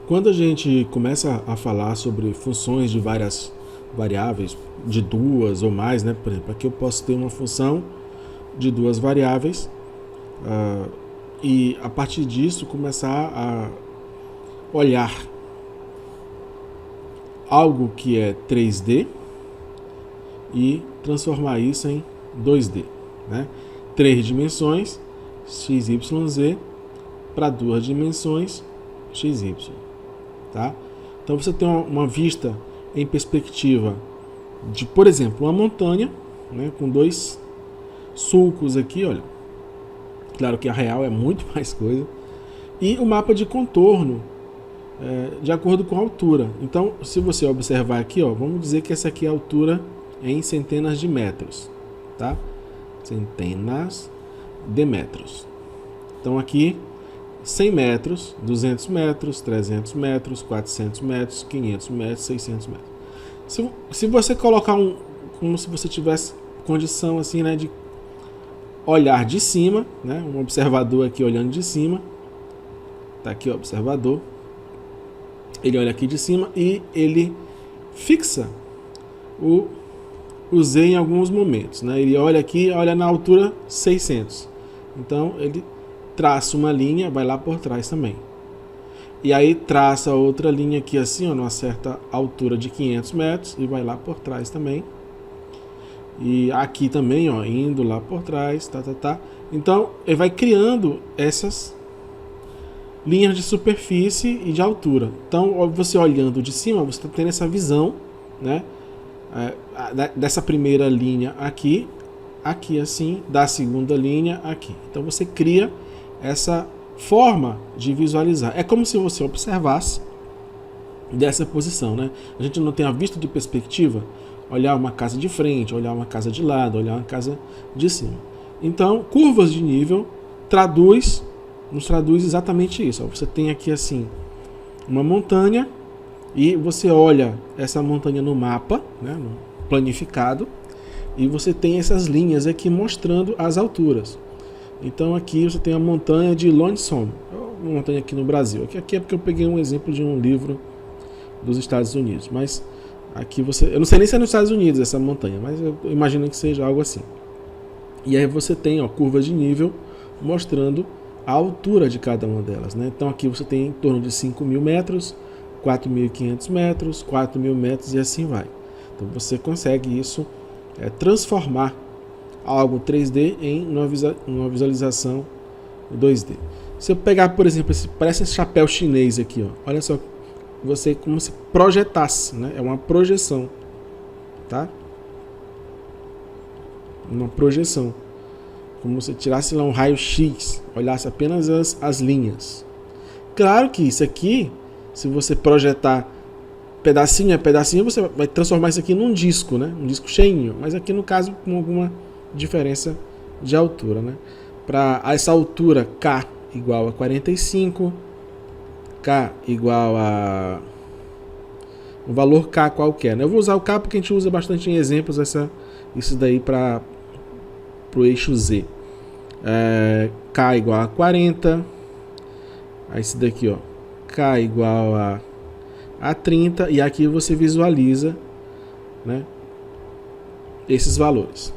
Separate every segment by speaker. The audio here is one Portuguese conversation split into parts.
Speaker 1: Quando a gente começa a falar sobre funções de várias variáveis, de duas ou mais, né? Por exemplo, aqui eu posso ter uma função de duas variáveis e a partir disso começar a olhar algo que é 3D e transformar isso em 2D, né? 3 dimensões, x, y, z, para 2 dimensões, x, y. Tá? Então você tem uma vista em perspectiva de, por exemplo, uma montanha, né, com 2 sulcos aqui, olha. Claro que a real é muito mais coisa. E o mapa de contorno de acordo com a altura. Então, se você observar aqui, ó, vamos dizer que essa aqui é a altura em centenas de metros, tá? Centenas de metros. Então aqui 100 metros, 200 metros, 300 metros, 400 metros, 500 metros, 600 metros. Se você colocar como se você tivesse condição assim, né, de olhar de cima, né, um observador aqui olhando de cima, tá aqui o observador, ele olha aqui de cima e ele fixa o Z em alguns momentos, né? Ele olha aqui, olha na altura 600, então ele traça uma linha, vai lá por trás também. E aí traça outra linha aqui assim, ó, numa certa altura de 500 metros e vai lá por trás também. E aqui também, ó, indo lá por trás, tá. Então, ele vai criando essas linhas de superfície e de altura. Então, você olhando de cima, você está tendo essa visão, né, dessa primeira linha aqui assim, da segunda linha aqui. Então, você cria essa forma de visualizar. É como se você observasse dessa posição, né? A gente não tem a vista de perspectiva, olhar uma casa de frente, olhar uma casa de lado, olhar uma casa de cima. Então, curvas de nível nos traduz exatamente isso. Você tem aqui assim uma montanha e você olha essa montanha no mapa, né, no planificado, e você tem essas linhas aqui mostrando as alturas. Então aqui você tem a montanha de Lonesome, uma montanha aqui no Brasil. Aqui é porque eu peguei um exemplo de um livro dos Estados Unidos, mas aqui eu não sei nem se é nos Estados Unidos essa montanha, mas eu imagino que seja algo assim. E aí você tem, ó, curvas de nível mostrando a altura de cada uma delas, né? Então aqui você tem em torno de 5.000 metros, 4.500 metros, 4.000 metros e assim vai. Então você consegue isso, transformar algo 3D em uma visualização 2D. Se eu pegar, por exemplo, parece esse chapéu chinês aqui, ó, olha só, você como se projetasse, né? É uma projeção, tá? Uma projeção, como se tirasse lá um raio-x, olhasse apenas as linhas. Claro que isso aqui, se você projetar pedacinho a pedacinho, você vai transformar isso aqui num disco, né? Um disco cheinho, mas aqui no caso com alguma diferença de altura, né? Para essa altura K igual a 45, K igual a um valor K qualquer, né? Eu vou usar o K porque a gente usa bastante em exemplos isso daí para o eixo Z. K igual a 40, aí esse daqui, ó, K igual a 30, e aqui você visualiza, né, esses valores,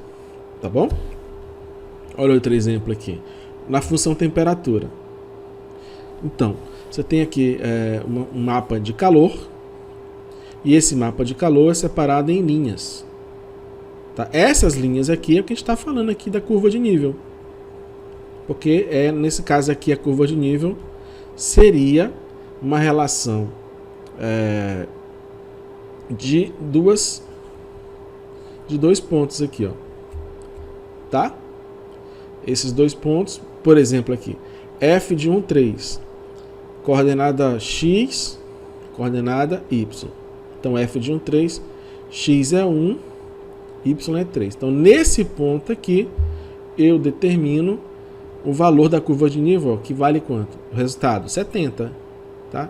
Speaker 1: tá bom? Olha outro exemplo aqui, na função temperatura. Então, você tem aqui um mapa de calor, e esse mapa de calor é separado em linhas. Tá? Essas linhas aqui é o que a gente está falando aqui da curva de nível. Porque nesse caso aqui a curva de nível seria uma relação de dois pontos aqui, ó. Tá? Esses 2 pontos, por exemplo aqui, f de 1, 3, coordenada x, coordenada y. Então f de 1, 3, x é 1, y é 3. Então nesse ponto aqui eu determino o valor da curva de nível, ó, que vale quanto? O resultado, 70. Tá?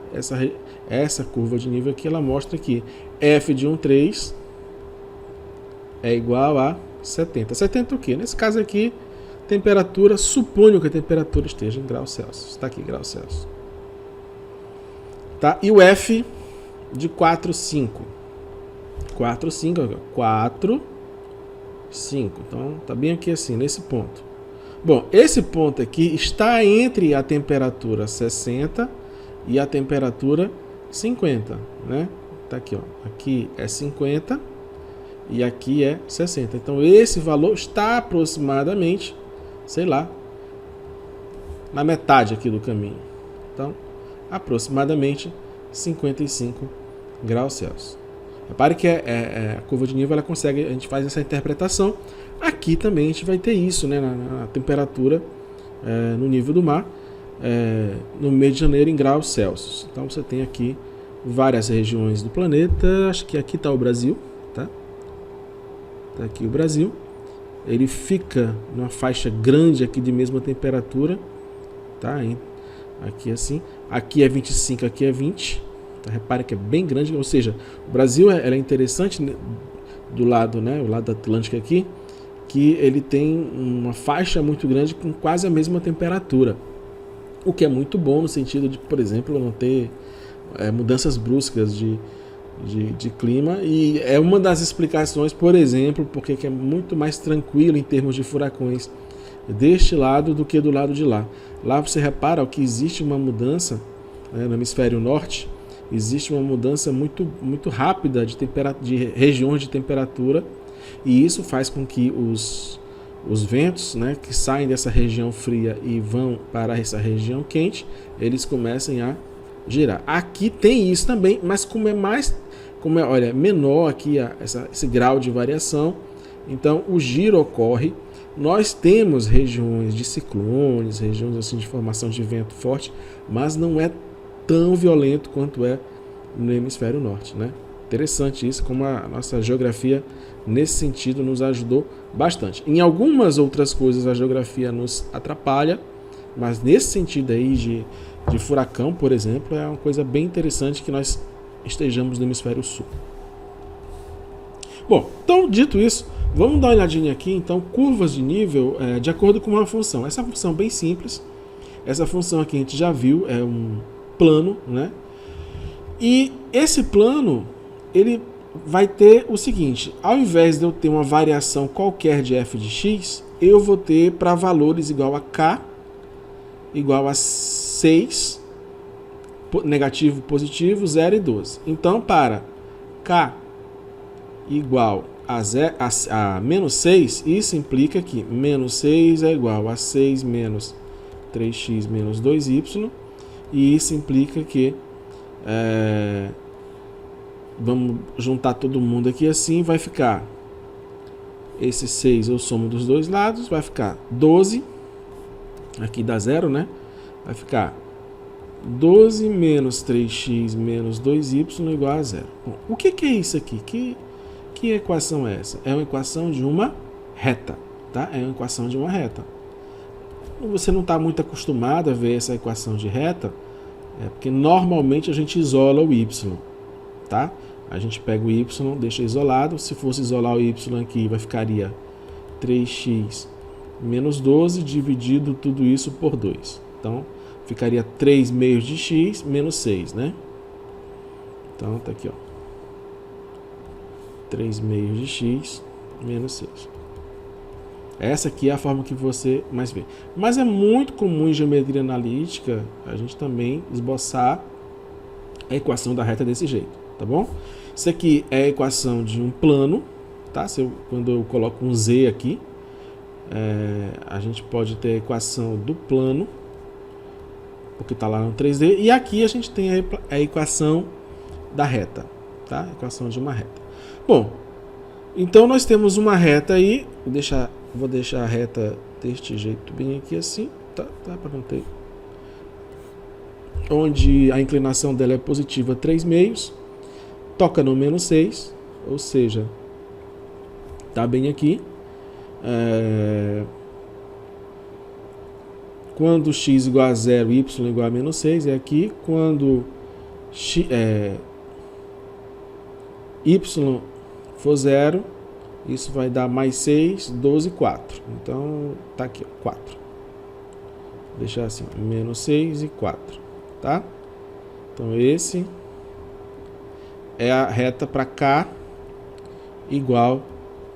Speaker 1: Essa curva de nível aqui, ela mostra que f de 1, 3 é igual a 70. 70 o quê? Nesse caso aqui, temperatura, suponho que a temperatura esteja em graus Celsius. Está aqui, graus Celsius. Tá? E o F de 4, 5. 4, 5, 4, 5. Então, tá bem aqui assim, nesse ponto. Bom, esse ponto aqui está entre a temperatura 60 e a temperatura 50, né? Tá aqui, ó. Aqui é 50 e aqui é 60. Então, esse valor está aproximadamente, sei lá, na metade aqui do caminho. Então, aproximadamente 55 graus Celsius. Repare que a curva de nível, ela consegue, a gente faz essa interpretação. Aqui também a gente vai ter isso, né, na temperatura no nível do mar, no mês de janeiro em graus Celsius. Então você tem aqui várias regiões do planeta. Acho que aqui está o Brasil, tá? Tá aqui o Brasil. Ele fica numa faixa grande aqui de mesma temperatura, tá? Aqui assim. Aqui é 25, aqui é 20. Tá? Repare que é bem grande, ou seja, o Brasil ela é interessante do lado, né, o lado atlântico aqui, que ele tem uma faixa muito grande com quase a mesma temperatura, o que é muito bom no sentido de, por exemplo, não ter mudanças bruscas de clima, e é uma das explicações, por exemplo, porque é muito mais tranquilo em termos de furacões deste lado do que do lado de lá. Lá você repara que existe uma mudança, no hemisfério norte, existe uma mudança muito, muito rápida de regiões de temperatura, e isso faz com que os ventos, né, que saem dessa região fria e vão para essa região quente, eles comecem a girar. Aqui tem isso também, mas como é menor aqui esse grau de variação, então o giro ocorre. Nós temos regiões de ciclones, regiões assim de formação de vento forte, mas não é tão violento quanto é no hemisfério norte, né? Interessante isso, como a nossa geografia nesse sentido nos ajudou bastante. Em algumas outras coisas a geografia nos atrapalha, mas nesse sentido aí de furacão, por exemplo, é uma coisa bem interessante que nós estejamos no hemisfério sul. Bom, então dito isso, vamos dar uma olhadinha aqui, então, curvas de nível de acordo com uma função. Essa função bem simples, essa função aqui a gente já viu, é um plano, né? E esse plano, ele vai ter o seguinte: ao invés de eu ter uma variação qualquer de f de x, eu vou ter para valores igual a k, igual a 6, negativo, positivo, 0 e 12. Então, para k igual a menos 6, isso implica que menos 6 é igual a 6 menos 3x menos 2y, e isso implica que vamos juntar todo mundo aqui assim, vai ficar esse 6, eu somo dos dois lados, vai ficar 12, aqui dá 0, né? Vai ficar 12 menos 3x menos 2y igual a 0. Bom, o que é isso aqui? Que equação é essa? É uma equação de uma reta, tá? É uma equação de uma reta. Você não está muito acostumado a ver essa equação de reta, porque normalmente a gente isola o y, tá? A gente pega o y, deixa isolado. Se fosse isolar o y aqui, ficaria 3x menos 12 dividido tudo isso por 2. Então, ficaria 3 meios de x menos 6, né? Então, tá aqui, ó. 3 meios de x menos 6. Essa aqui é a forma que você mais vê. Mas é muito comum em geometria analítica a gente também esboçar a equação da reta desse jeito, tá bom? Isso aqui é a equação de um plano, tá? Quando eu coloco um z aqui, a gente pode ter a equação do plano, porque está lá no 3D, e aqui a gente tem a equação da reta, tá? A equação de uma reta. Bom, então nós temos uma reta aí, vou deixar a reta deste jeito bem aqui assim, tá para não ter, onde a inclinação dela é positiva 3 meios, toca no menos 6, ou seja, tá bem aqui. Quando x igual a 0, y igual a menos 6, é aqui. Quando y for 0, isso vai dar mais 6, 12, 4. Então, tá aqui, ó, 4. Vou deixar assim, menos 6 e 4, tá? Então, esse é a reta para K igual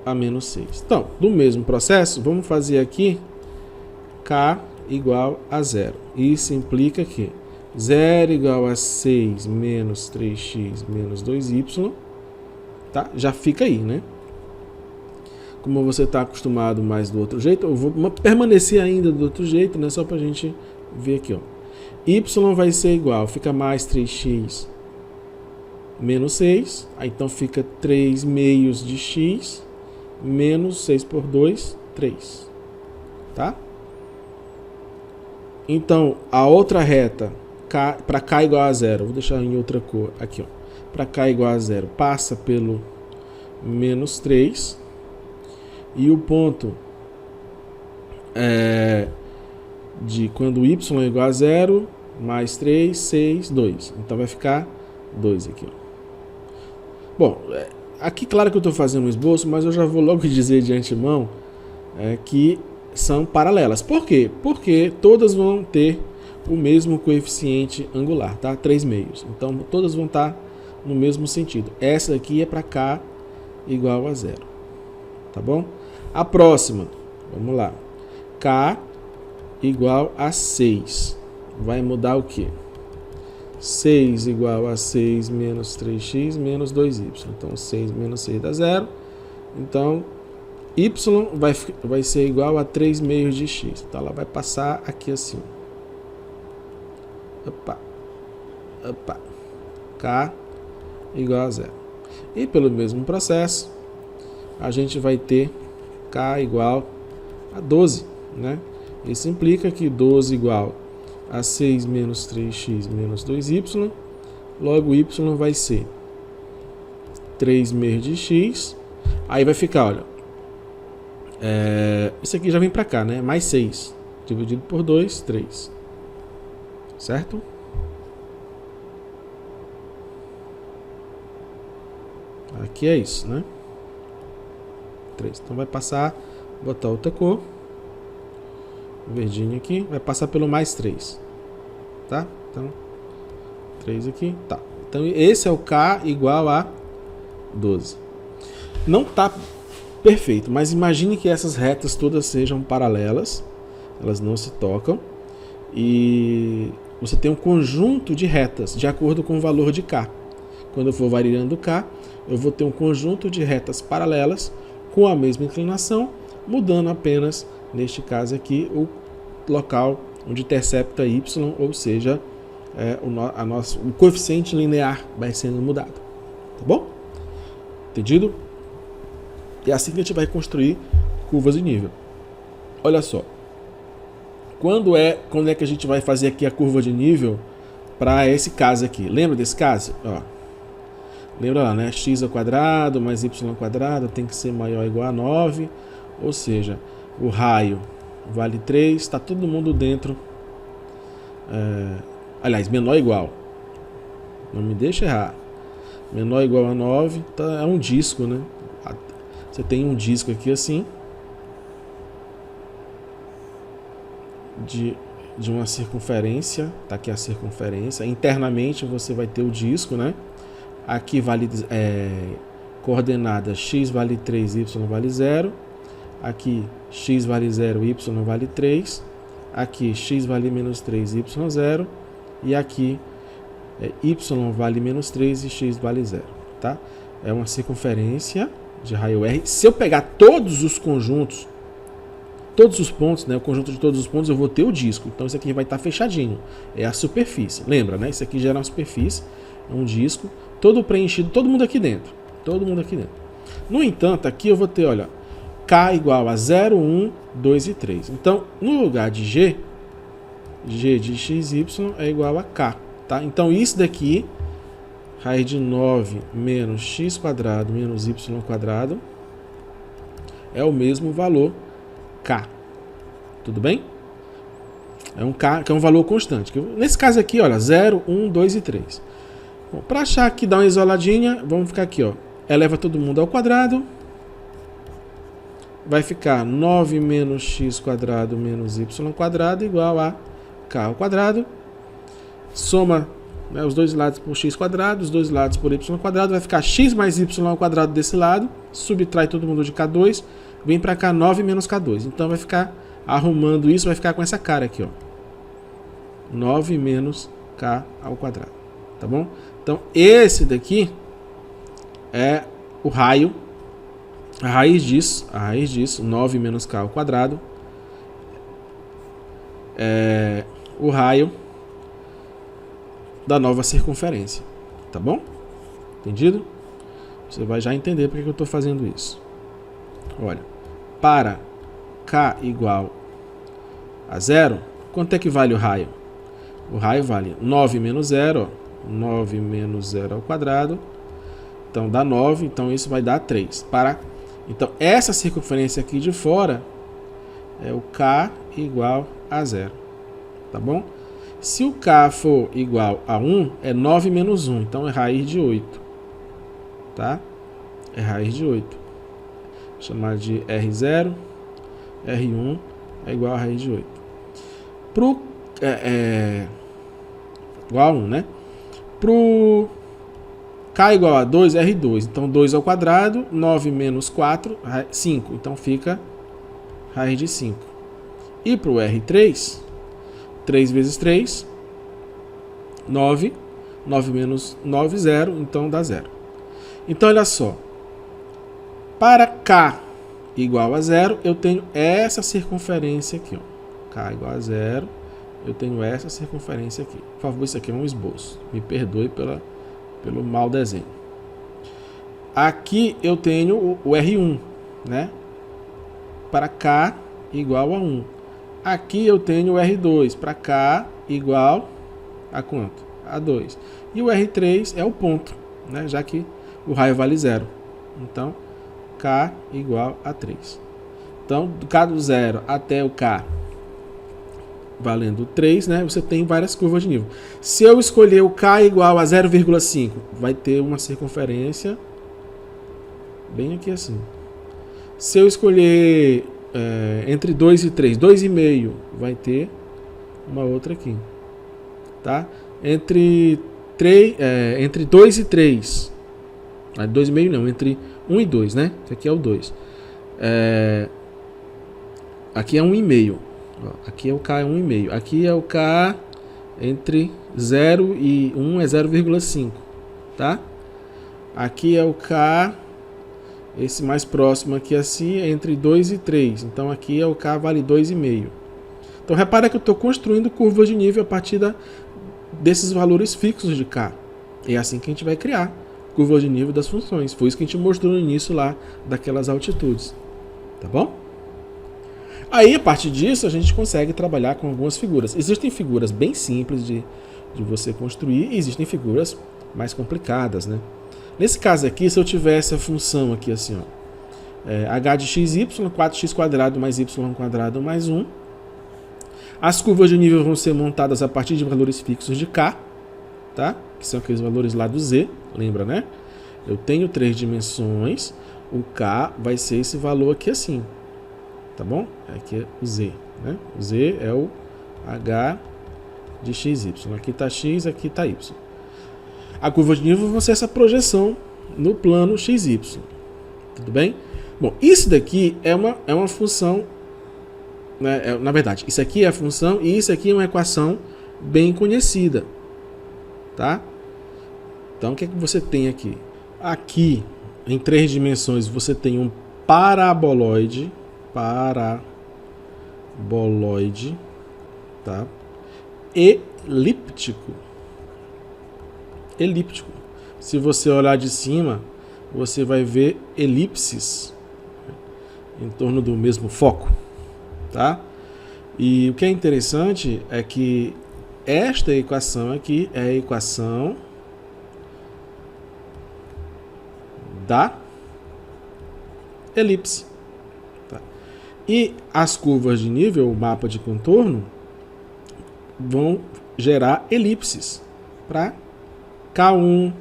Speaker 1: a menos 6. Então, do mesmo processo, vamos fazer aqui K igual a 0. Isso implica que 0 igual a 6 menos 3x menos 2y, tá? Já fica aí, né? Como você está acostumado mais do outro jeito, eu vou permanecer ainda do outro jeito, né? Só para a gente ver aqui, ó. Y vai ser igual, fica mais 3x menos 6, aí então fica 3 meios de x menos 6 por 2, 3, tá? Então, a outra reta, para K igual a 0, vou deixar em outra cor, aqui, ó. Para K igual a 0, passa pelo menos 3, e o ponto de quando y é igual a 0, mais 3, 6, 2. Então vai ficar 2 aqui, ó. Bom, aqui claro que eu estou fazendo um esboço, mas eu já vou logo dizer de antemão que são paralelas. Por quê? Porque todas vão ter o mesmo coeficiente angular, tá? 3 meios. Então todas vão estar no mesmo sentido. Essa aqui é para K igual a 0. Tá bom? A próxima, vamos lá. K igual a 6. Vai mudar o quê? 6 igual a 6 menos 3x menos 2y. Então, 6 menos 6 dá 0. Então, y vai ser igual a 3 meios de x. Então, ela vai passar aqui assim. Opa. Opa. K igual a 0. E pelo mesmo processo, a gente vai ter K igual a 12, né? Isso implica que 12 igual a 6 menos 3x menos 2y, logo y vai ser 3 meios de x, aí vai ficar, olha, isso aqui já vem para cá, né? Mais 6, dividido por 2, 3, certo? Aqui é isso, né? 3. Então vai passar, botar outra cor, verdinho aqui, vai passar pelo mais 3, tá? Então 3 aqui, tá. Então esse é o K igual a 12. Não tá perfeito, mas imagine que essas retas todas sejam paralelas, elas não se tocam, e você tem um conjunto de retas de acordo com o valor de K. Quando eu for variando K, eu vou ter um conjunto de retas paralelas com a mesma inclinação, mudando apenas, neste caso aqui, o local onde intercepta y, ou seja, o coeficiente linear vai sendo mudado. Tá bom? Entendido? E é assim que a gente vai construir curvas de nível. Olha só. Quando é que a gente vai fazer aqui a curva de nível para esse caso aqui? Lembra desse caso? Ó. Lembra lá, né? X ao quadrado mais y ao quadrado tem que ser maior ou igual a 9. Ou seja, o raio vale 3. Está todo mundo dentro. Aliás, menor ou igual. Não me deixa errar. Menor ou igual a 9. Tá, é um disco, né? Você tem um disco aqui assim. De uma circunferência. Tá aqui a circunferência. Internamente você vai ter o disco, né? Aqui vale coordenada x vale 3, y vale 0. Aqui x vale 0, y vale 3. Aqui x vale menos 3, y 0. E aqui y vale menos 3 e x vale 0. Tá? É uma circunferência de raio R. Se eu pegar todos os conjuntos, todos os pontos, né, o conjunto de todos os pontos, eu vou ter o disco. Então isso aqui vai estar fechadinho. É a superfície. Lembra, né? Isso aqui já é uma superfície, é um disco. Todo preenchido, todo mundo aqui dentro. Todo mundo aqui dentro. No entanto, aqui eu vou ter, olha, K igual a 0, 1, 2 e 3. Então, no lugar de G de XY é igual a K. Tá? Então, isso daqui, raiz de 9 menos x quadrado menos y quadrado, é o mesmo valor K. Tudo bem? É um K, que é um valor constante. Nesse caso aqui, olha, 0, 1, 2 e 3. Para achar que dá uma isoladinha, vamos ficar aqui, ó. Eleva todo mundo ao quadrado. Vai ficar 9 menos x quadrado menos y quadrado igual a k ao quadrado. Soma né, os dois lados por x quadrado, os dois lados por y quadrado, vai ficar x mais y ao quadrado desse lado, subtrai todo mundo de K2, vem para cá 9 menos K2. Então vai ficar, arrumando isso, vai ficar com essa cara aqui, ó. 9 menos K ao quadrado, tá bom? Então esse daqui é o raio, a raiz disso, 9 menos K ao quadrado, é o raio da nova circunferência, tá bom? Entendido? Você vai já entender porque que eu estou fazendo isso. Olha, para K igual a 0, quanto é que vale o raio? O raio vale 9 menos 0, ó, 9 menos 0 ao quadrado, então dá 9, então isso vai dar 3. Então essa circunferência aqui de fora é o K igual a 0, tá bom? Se o K for igual a 1, é 9 menos 1, então é raiz de 8, tá? É raiz de 8. Vou chamar de R0, R1 é igual a raiz de 8. Igual a 1, né? Pro K igual a 2, R2, então 2 ao quadrado, 9 menos 4, 5, então fica raiz de 5. E pro R3, 3 vezes 3, 9. 9 menos 9, 0. Então dá 0. Então, olha só. Para K igual a 0, eu tenho essa circunferência aqui. Ó. K igual a 0, eu tenho essa circunferência aqui. Por favor, isso aqui é um esboço. Me perdoe pelo mau desenho. Aqui eu tenho o R1, né? Para K igual a 1. Aqui eu tenho o R2 para K igual a quanto? A 2. E o R3 é o ponto, né? Já que o raio vale 0. Então, K igual a 3. Então, do K do 0 até o K valendo 3, né? Você tem várias curvas de nível. Se eu escolher o K igual a 0,5, vai ter uma circunferência bem aqui assim. Se eu escolher entre 2 e 3, 2,5, vai ter uma outra aqui, tá? Entre 2 e 3, 2,5 não, entre 1 e 2, né? Aqui é o 2. Aqui é 1,5. Aqui é o K é 1,5. Aqui é o K entre 0 e 1 é 0,5, tá? Aqui é o K, esse mais próximo aqui assim, é entre 2 e 3. Então aqui é o K vale 2,5. Então repara que eu estou construindo curvas de nível a partir desses valores fixos de K. É assim que a gente vai criar curvas de nível das funções. Foi isso que a gente mostrou no início lá daquelas altitudes. Tá bom? Aí, a partir disso, a gente consegue trabalhar com algumas figuras. Existem figuras bem simples de você construir e existem figuras mais complicadas, né? Nesse caso aqui, se eu tivesse a função aqui assim, ó, h de xy, 4x² mais y² mais 1. As curvas de nível vão ser montadas a partir de valores fixos de K, tá? Que são aqueles valores lá do Z, lembra, né? Eu tenho 3 dimensões, o K vai ser esse valor aqui assim, tá bom? Aqui é o Z, né? O Z é o h de xy. Aqui está x, aqui está y. A curva de nível vai ser essa projeção no plano xy. Tudo bem? Bom, isso daqui é uma função, né? Na verdade, isso aqui é a função e isso aqui é uma equação bem conhecida, tá? Então, o que é que você tem aqui? Aqui, em 3 dimensões, você tem um paraboloide, tá? Elíptico. Se você olhar de cima, você vai ver elipses em torno do mesmo foco, tá? E o que é interessante é que esta equação aqui é a equação da elipse, tá? E as curvas de nível, o mapa de contorno, vão gerar elipses para K1,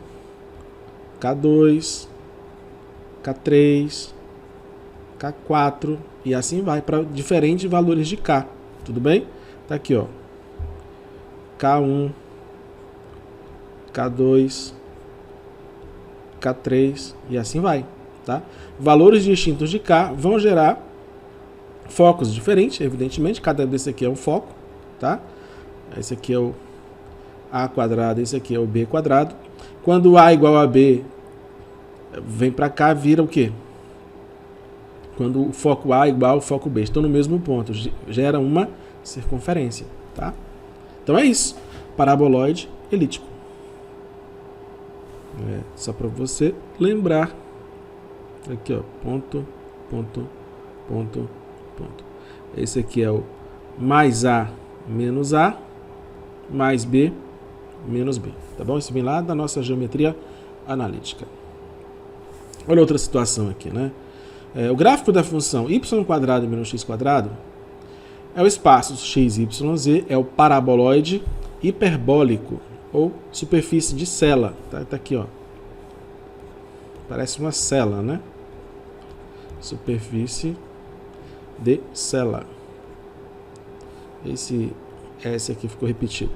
Speaker 1: K2, K3, K4 e assim vai para diferentes valores de K. Tudo bem? Tá aqui, ó. K1, K2, K3 e assim vai, tá? Valores distintos de K vão gerar focos diferentes, evidentemente, cada desse aqui é um foco, tá? Esse aqui é o A quadrado, esse aqui é o B quadrado. Quando A igual a B vem para cá, vira o quê? Quando o foco A igual ao foco B, estão no mesmo ponto, gera uma circunferência, tá? Então é isso, paraboloide elíptico. Só para você lembrar. Aqui, ó, ponto, ponto, ponto, ponto. Esse aqui é o mais A menos A, mais B menos B, tá bom? Isso vem lá da nossa geometria analítica. Olha outra situação aqui, né? O gráfico da função y² menos x² é o espaço x, y, z, é o paraboloide hiperbólico, ou superfície de cela. Tá aqui, ó. Parece uma cela, né? Superfície de cela. Esse aqui ficou repetido.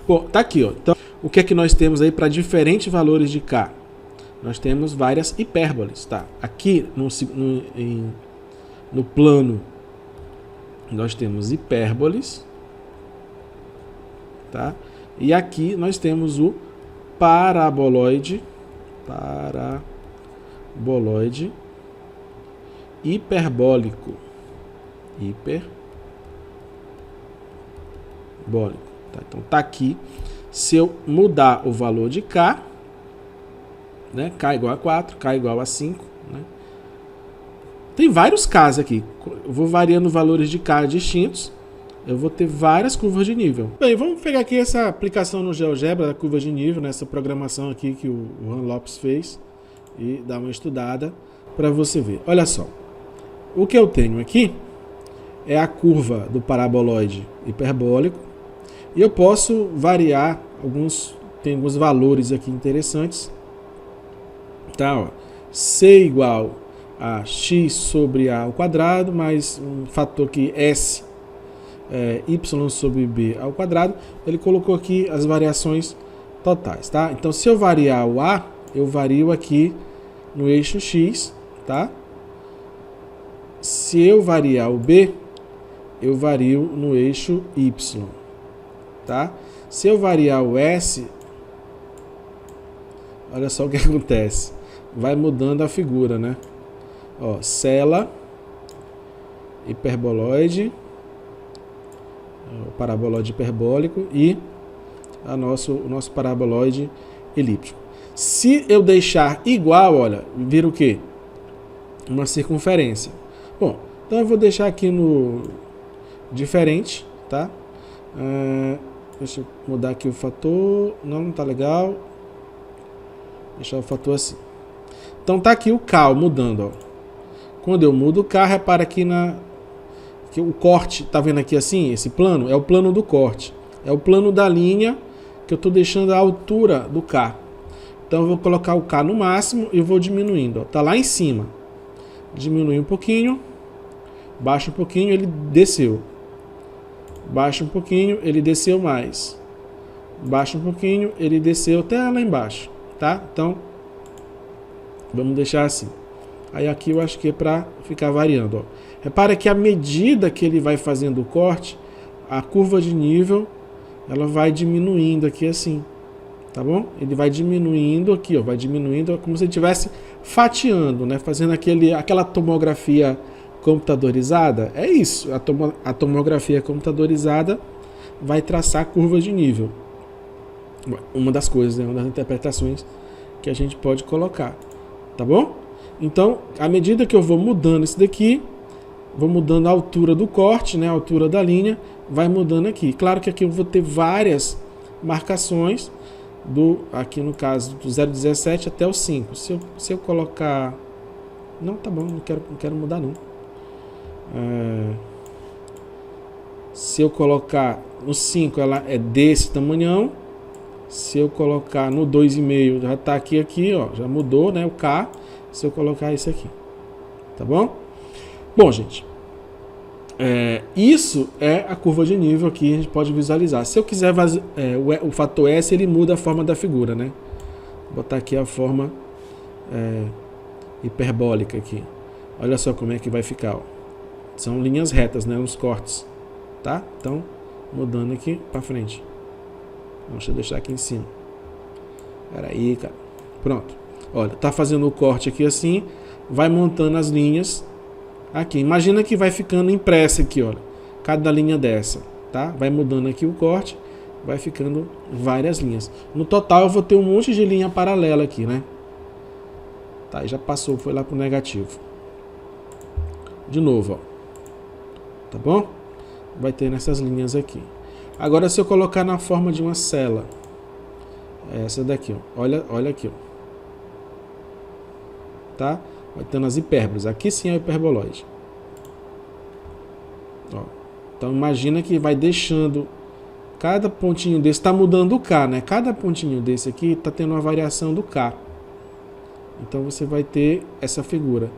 Speaker 1: Bom, tá aqui, ó. Então, o que é que nós temos aí para diferentes valores de K? Nós temos várias hipérboles, tá? Aqui no plano nós temos hipérboles, tá? E aqui nós temos o paraboloide hiperbólico. Tá? Então tá aqui. Se eu mudar o valor de K, né? K igual a 4, K igual a 5, né? Tem vários Ks aqui. Eu vou variando valores de K distintos. Eu vou ter várias curvas de nível. Bem, vamos pegar aqui essa aplicação no GeoGebra da curva de nível, nessa programação aqui que o Juan Lopes fez, e dar uma estudada para você ver. Olha só. O que eu tenho aqui é a curva do paraboloide hiperbólico, e eu posso variar tem alguns valores aqui interessantes. Tá, ó. C igual a x sobre a ao quadrado, mais um fator aqui S, y sobre b ao quadrado. Ele colocou aqui as variações totais, tá? Então, se eu variar o A, eu vario aqui no eixo x, tá? Se eu variar o B, eu vario no eixo y, tá? Se eu variar o S, olha só o que acontece. Vai mudando a figura, né? Ó, cela, hiperboloide, o paraboloide hiperbólico e o nosso paraboloide elíptico. Se eu deixar igual, olha, vira o quê? Uma circunferência. Bom, então eu vou deixar aqui no diferente, tá? Deixa eu mudar aqui o fator. Não tá legal. Deixar o fator assim. Então tá aqui o K mudando, ó. Quando eu mudo o K, repara aqui que o corte, tá vendo aqui assim? Esse plano é o plano do corte. É o plano da linha que eu tô deixando a altura do K. Então eu vou colocar o K no máximo e vou diminuindo, ó. Tá lá em cima. Diminui um pouquinho. Baixa um pouquinho, ele desceu. Baixa um pouquinho, ele desceu mais. Baixa um pouquinho, ele desceu até lá embaixo, tá? Então, vamos deixar assim. Aí aqui eu acho que é para ficar variando, ó. Repara que à medida que ele vai fazendo o corte, a curva de nível, ela vai diminuindo aqui assim, tá bom? Ele vai diminuindo aqui, ó, vai diminuindo como se ele estivesse fatiando, né? Fazendo aquela tomografia computadorizada. É isso, a tomografia computadorizada vai traçar curvas de nível. Uma das coisas, né? Uma das interpretações que a gente pode colocar, tá bom? Então, à medida que eu vou mudando isso daqui, vou mudando a altura do corte, né? A altura da linha, vai mudando aqui. Claro que aqui eu vou ter várias marcações, aqui no caso do 0,17 até o 5. Se eu colocar... Não, tá bom, não quero mudar não. Se eu colocar no 5, ela é desse tamanhão. Se eu colocar no 2,5, já está aqui, ó, já mudou, né, o K. Se eu colocar esse aqui, tá bom? Bom, gente, Isso é a curva de nível aqui, a gente pode visualizar. Se eu quiser, o fator S, ele muda a forma da figura, né? Vou botar aqui a forma hiperbólica aqui. Olha só como é que vai ficar, ó. São linhas retas, né? Uns cortes, tá? Então, mudando aqui para frente. Deixa eu deixar aqui em cima. Espera aí, cara. Pronto. Olha, tá fazendo o corte aqui assim, vai montando as linhas aqui. Imagina que vai ficando impressa aqui, olha. Cada linha dessa, tá? Vai mudando aqui o corte, vai ficando várias linhas. No total eu vou ter um monte de linha paralela aqui, né? Tá, já passou, foi lá pro negativo. De novo, ó. Tá bom? Vai ter nessas linhas aqui. Agora, se eu colocar na forma de uma cela, essa daqui, ó. Olha aqui, ó. Tá? Vai ter nas hipérboles. Aqui sim é o hiperboloide. Ó. Então, imagina que vai deixando cada pontinho desse, está mudando o K, né? Cada pontinho desse aqui está tendo uma variação do K. Então, você vai ter essa figura.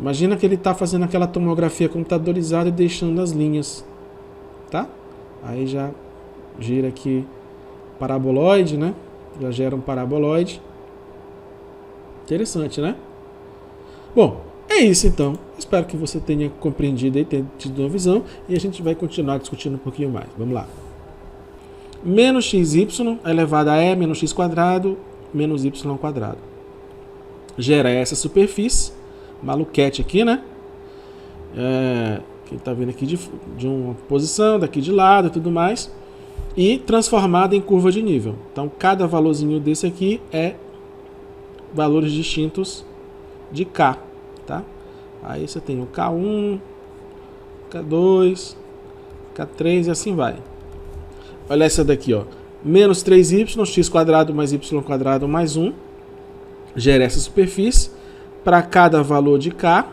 Speaker 1: Imagina que ele está fazendo aquela tomografia computadorizada e deixando as linhas, tá? Aí já gira aqui paraboloide, né? Já gera um paraboloide. Interessante, né? Bom, é isso então. Espero que você tenha compreendido e tenha tido uma visão. E a gente vai continuar discutindo um pouquinho mais. Vamos lá. Menos xy elevado a e menos x quadrado menos y quadrado. Gera essa superfície. Maluquete aqui, né? Que tá vendo aqui de uma posição, daqui de lado e tudo mais. E transformada em curva de nível. Então, cada valorzinho desse aqui é valores distintos de K, tá? Aí você tem o K1, K2, K3 e assim vai. Olha essa daqui, ó. Menos 3y, x quadrado mais y quadrado mais 1. Gera essa superfície. Para cada valor de K,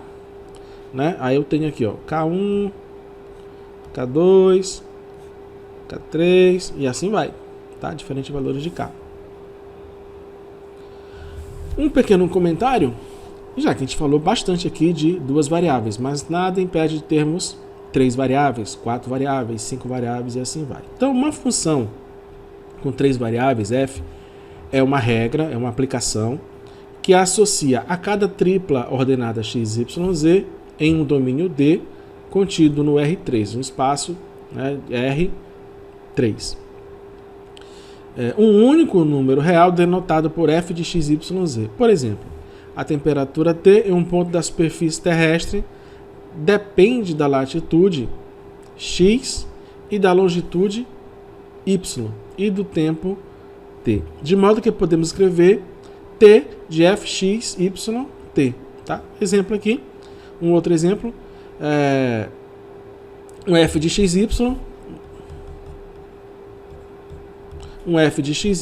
Speaker 1: né? Aí eu tenho aqui, ó, K1, K2, K3 e assim vai, tá? Diferentes valores de K. Um pequeno comentário, já que a gente falou bastante aqui de duas variáveis, mas nada impede de termos 3 variáveis, 4 variáveis, 5 variáveis e assim vai. Então, uma função com 3 variáveis, f, é uma regra, é uma aplicação que associa a cada tripla ordenada x, y, z em um domínio D contido no R3, um espaço, né, R3. Um único número real denotado por f de x, y, z. Por exemplo, a temperatura T em um ponto da superfície terrestre depende da latitude x e da longitude y e do tempo t. De modo que podemos escrever T de fx, y, t. Tá? Exemplo aqui. Um outro exemplo. Um f de xy. Um f de xy,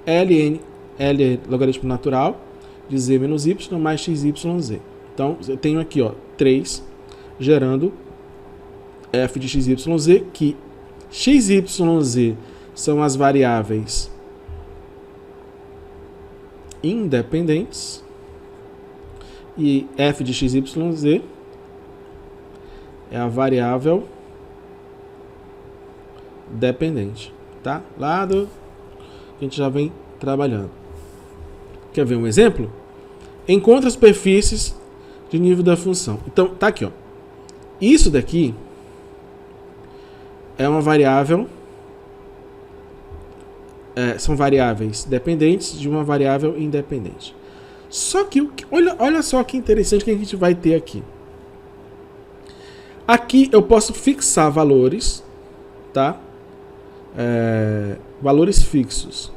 Speaker 1: ln, L é logaritmo natural de z menos y mais xy, z. Então, eu tenho aqui, ó, 3 gerando f de xy, z, que xy, z são as variáveis independentes e f de xy, z é a variável dependente, tá? Lá do que a gente já vem trabalhando. Quer ver um exemplo? Encontra as superfícies de nível da função. Então, tá aqui, ó. Isso daqui é uma variável, são variáveis dependentes de uma variável independente. Só que, olha só que interessante que a gente vai ter aqui. Aqui eu posso fixar valores, tá? Valores fixos.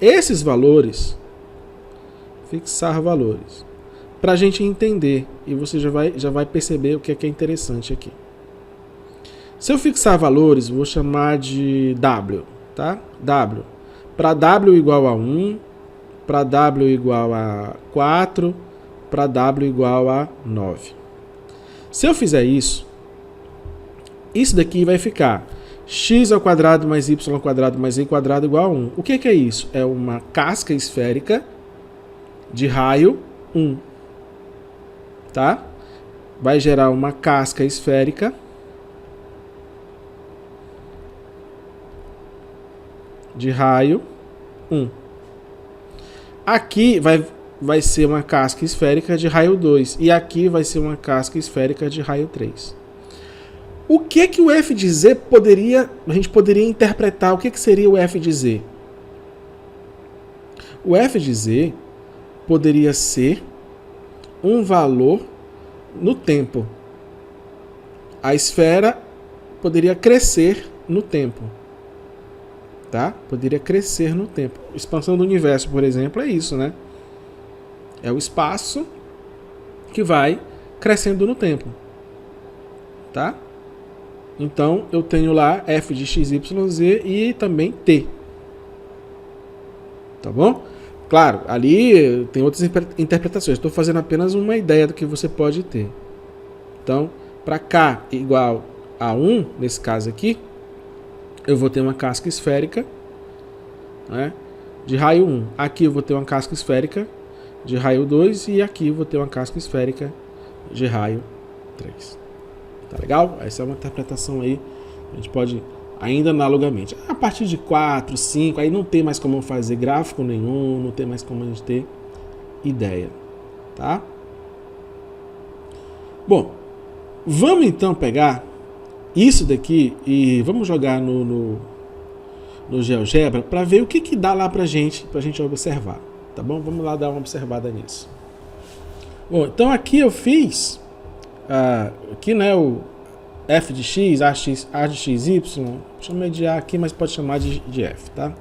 Speaker 1: Esses valores, fixar valores, para a gente entender, e você já vai perceber o que é interessante aqui. Se eu fixar valores, vou chamar de W, tá? W. Para W igual a 1, para W igual a 4, para W igual a 9. Se eu fizer isso, isso daqui vai ficar x ao quadrado mais y ao quadrado mais z quadrado igual a 1. O que é isso? É uma casca esférica de raio 1. Tá? vai gerar uma casca esférica de raio 1. Aqui vai ser uma casca esférica de raio 2. E aqui vai ser uma casca esférica de raio 3. O que o F de Z a gente poderia interpretar? O que seria o F de Z? O F de Z poderia ser um valor no tempo. A esfera poderia crescer no tempo. Tá? Poderia crescer no tempo. Expansão do universo, por exemplo, é isso, né? É o espaço que vai crescendo no tempo. Tá? Então, eu tenho lá f de x, y, z e também t. Tá bom? Claro, ali tem outras interpretações. Estou fazendo apenas uma ideia do que você pode ter. Então, para k igual a 1, nesse caso aqui, eu vou ter uma casca esférica, né, de raio 1. Aqui eu vou ter uma casca esférica de raio 2 e aqui eu vou ter uma casca esférica de raio 3. Tá legal? Essa é uma interpretação aí. A gente pode ainda analogamente. A partir de 4, 5, aí não tem mais como fazer gráfico nenhum, não tem mais como a gente ter ideia. Tá? Bom, vamos então pegar isso daqui e vamos jogar no GeoGebra para ver o que dá lá pra gente observar. Tá bom? Vamos lá dar uma observada nisso. Bom, então aqui eu fiz aqui, né, o f de x, a de x, y, chamei de a aqui, mas pode chamar de f, tá?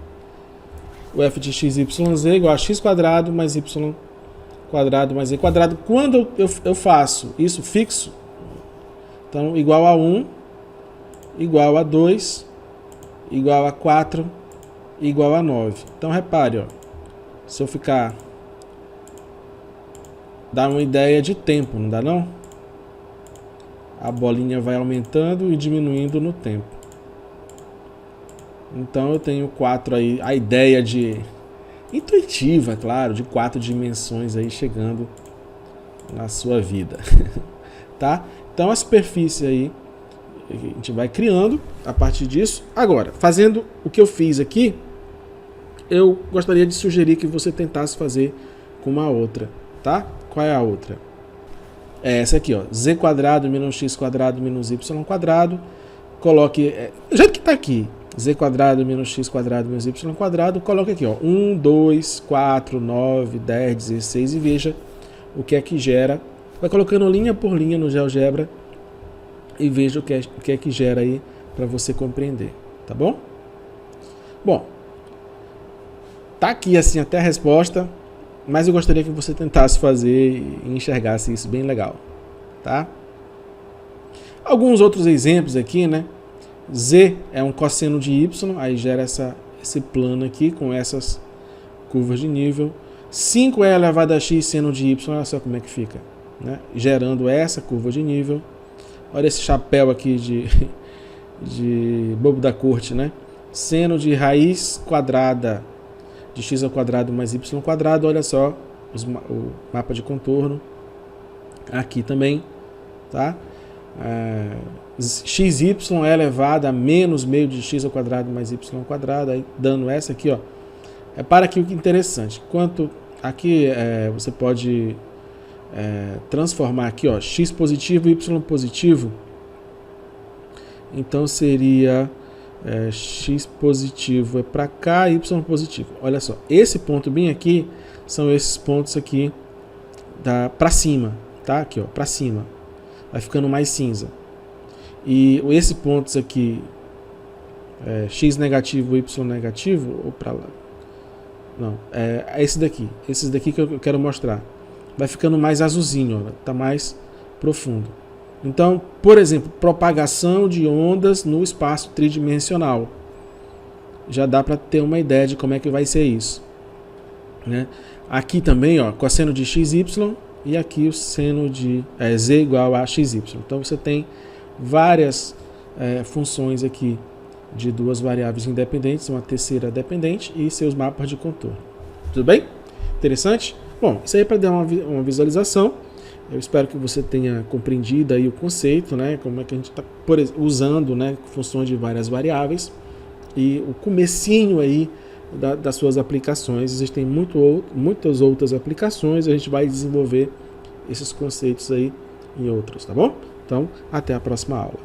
Speaker 1: O f de x, y, z igual a x quadrado mais y quadrado mais z quadrado. Quando eu faço isso fixo, então igual a 1, igual a 2, igual a 4, igual a 9. Então repare, ó, se eu ficar, dá uma ideia de tempo, não dá não? A bolinha vai aumentando e diminuindo no tempo. Então eu tenho 4 aí, a ideia de intuitiva, claro, de 4 dimensões aí chegando na sua vida. Tá? Então a superfície aí a gente vai criando a partir disso. Agora, fazendo o que eu fiz aqui, eu gostaria de sugerir que você tentasse fazer com uma outra, tá? Qual é a outra? É essa aqui, ó, z quadrado menos x quadrado menos y quadrado. Coloque, do jeito que está aqui, z quadrado menos x quadrado menos y quadrado, coloque aqui, ó, 1, 2, 4, 9, 10, 16 e veja o que é que gera. Vai colocando linha por linha no GeoGebra e veja o que é que gera aí para você compreender, tá bom? Bom, tá aqui assim até a resposta. Mas eu gostaria que você tentasse fazer e enxergasse isso bem legal, tá? Alguns outros exemplos aqui, né? Z é um cosseno de Y, aí gera esse plano aqui com essas curvas de nível. 5 é elevado a x seno de Y, olha só como é que fica, né? Gerando essa curva de nível. Olha esse chapéu aqui de bobo da corte, né? Seno de raiz quadrada de x ao quadrado mais y ao quadrado, olha só o mapa de contorno aqui também, tá? Xy é elevado a menos meio de x ao quadrado mais y ao quadrado, aí dando essa aqui, ó. Repara aqui o que é interessante, quanto aqui você pode transformar aqui, ó, x positivo e y positivo, então seria x positivo é para cá, y positivo. Olha só, esse ponto bem aqui são esses pontos aqui para cima, tá? Aqui, ó, para cima. Vai ficando mais cinza. E esses pontos aqui, x negativo, y negativo, ou para lá. Não, é esse daqui. Esses daqui que eu quero mostrar. Vai ficando mais azulzinho, ó, tá mais profundo. Então, por exemplo, propagação de ondas no espaço tridimensional. Já dá para ter uma ideia de como é que vai ser isso, né? Aqui também, ó, cosseno de xy e aqui o seno de z igual a xy. Então você tem várias funções aqui de duas variáveis independentes, uma terceira dependente e seus mapas de contorno. Tudo bem? Interessante? Bom, isso aí é para dar uma visualização. Eu espero que você tenha compreendido aí o conceito, né? Como é que a gente está usando, né, funções de várias variáveis e o comecinho aí das suas aplicações. Existem muitas outras aplicações, a gente vai desenvolver esses conceitos aí em outros, tá bom? Então, até a próxima aula.